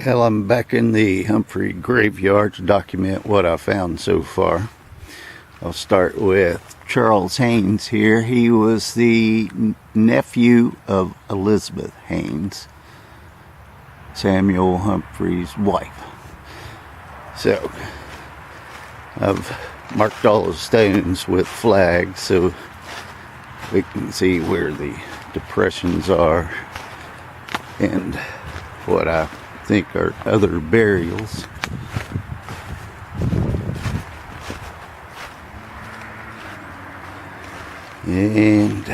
Well, I'm back in the Humphrey graveyard to document what I found so far. I'll start with Charles Haynes here. He was the nephew of Elizabeth Haynes, Samuel Humphrey's wife. So, I've marked all the stones with flags so we can see where the depressions are and what I think are other burials. And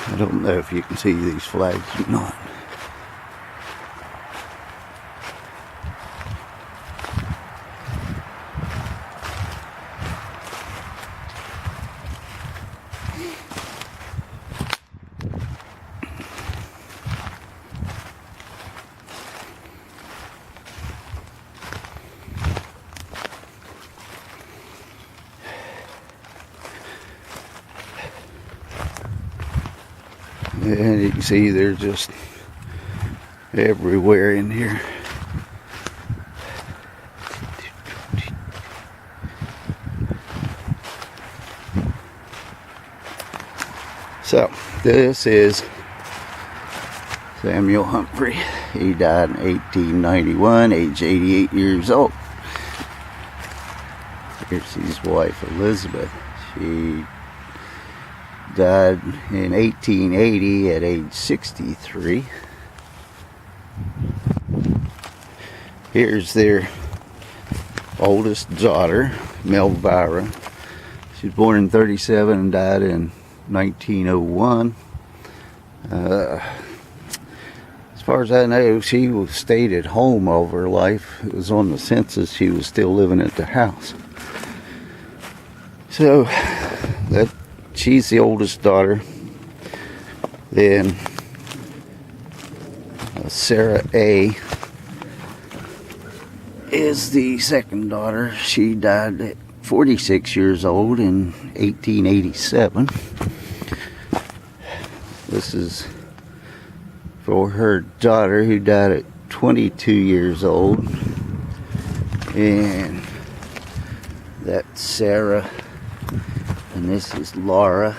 I don't know if you can see these flags or not. And you can see they're just everywhere in here. So, this is Samuel Humphrey. He died in 1891, age 88 years old. Here's his wife, Elizabeth. She died in 1880 at age 63. Here's their oldest daughter, Melvira. She was born in 37 and died in 1901. As far as I know, she stayed at home all of her life. It was on the census she was still living at the house. So she's the oldest daughter. Then Sarah A. is the second daughter. She died at 46 years old in 1887. This is for her daughter, who died at 22 years old. And that's Sarah. And this is Laura.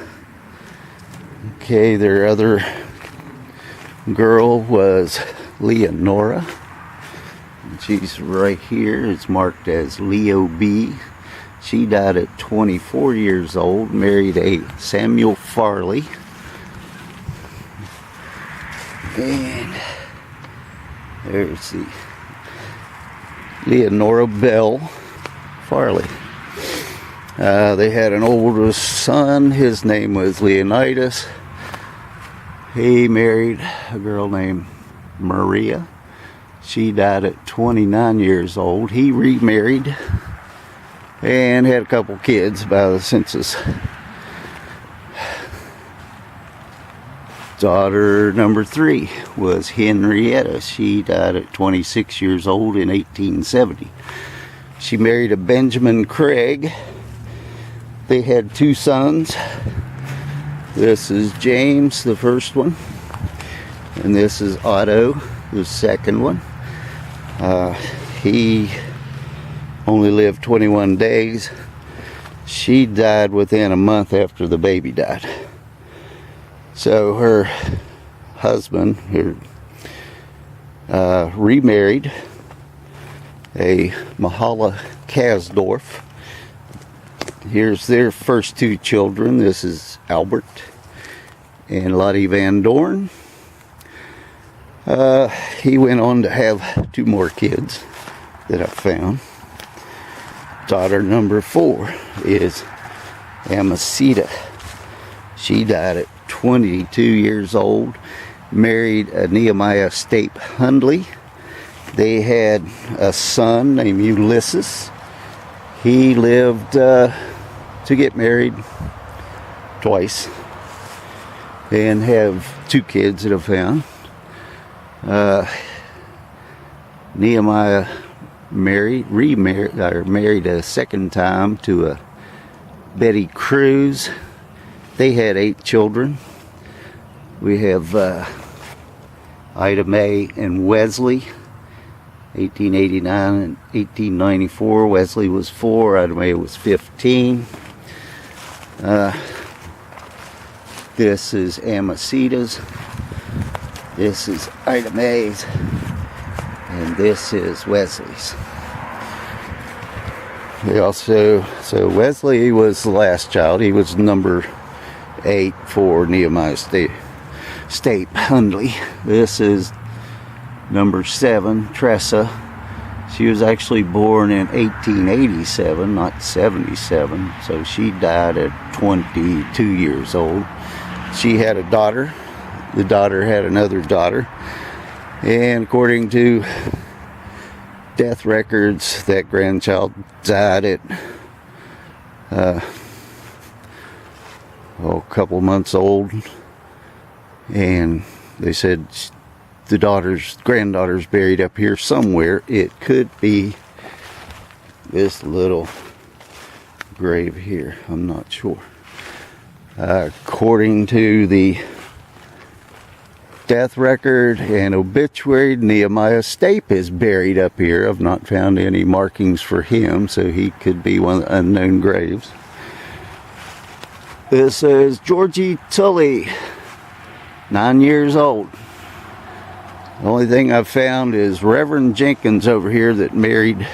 Okay, their other girl was Leonora. And she's right here. It's marked as Leo B. She died at 24 years old, married a Samuel Farley. And there's the Leonora Bell Farley. They had an oldest son. His name was Leonidas. He married a girl named Maria. She died at 29 years old. He remarried and had a couple kids by the census. Daughter number 3 was Henrietta. She died at 26 years old in 1870. She married a Benjamin Craig. They had 2 sons. This is James, the first one, and this is Otto, the second one. He only lived 21 days. She died within a month after the baby died. So her husband remarried a Mahala Kasdorf. Here's their first 2 children. This is Albert and Lottie Van Dorn. He went on to have 2 more kids that I found. Daughter number 4 is Amacita. She died at 22 years old, married a Nehemiah Stape Hundley. They had a son named Ulysses. He lived to get married twice and have 2 kids that I found. Nehemiah married a second time to a Betty Cruz. They had 8 children. We have Ida Mae and Wesley, 1889 and 1894. Wesley was 4, Ida Mae was 15. This is Amasita's. This is Ida Mae's. And this is Wesley's. They also, so Wesley was the last child. He was number 8 for Nehemiah Stape Hundley. This is number 7, Tressa. She was actually born in 1887, not 77. So she died at 22 years old. She had a daughter. The daughter had another daughter. And according to death records, that grandchild died at a couple months old, and they said the granddaughter's buried up here somewhere. It could be this little grave here, I'm not sure. According to the death record and obituary, Nehemiah Stape is buried up here. I've not found any markings for him, so he could be one of the unknown graves. This is Georgie Tully, 9 years old. The only thing I've found is Reverend Jenkins over here that married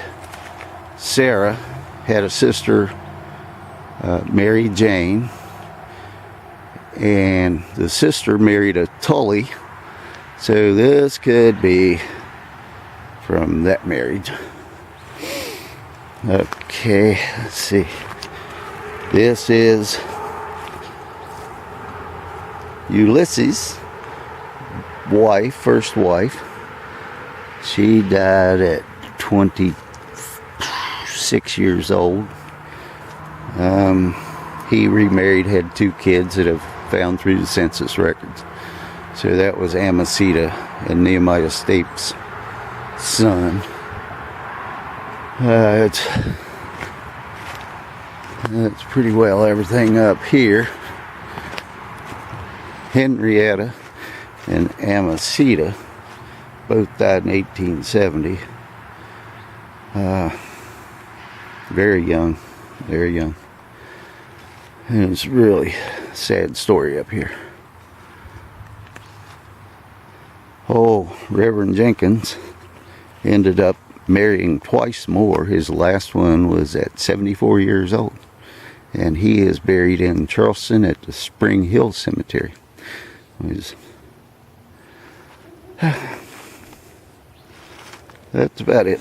Sarah, had a sister, Mary Jane, and the sister married a Tully. So this could be from that marriage. Okay, let's see. This is Ulysses' wife, first wife. She died at 26 years old. He remarried, had 2 kids that have found through the census records. So that was Amasita and Nehemiah Stape's son. That's pretty well everything up here. Henrietta and Amasita both died in 1870. Very young, very young. And it's a really sad story up here. Oh, Reverend Jenkins ended up marrying twice more. His last one was at 74 years old. And he is buried in Charleston at the Spring Hill Cemetery. That's about it.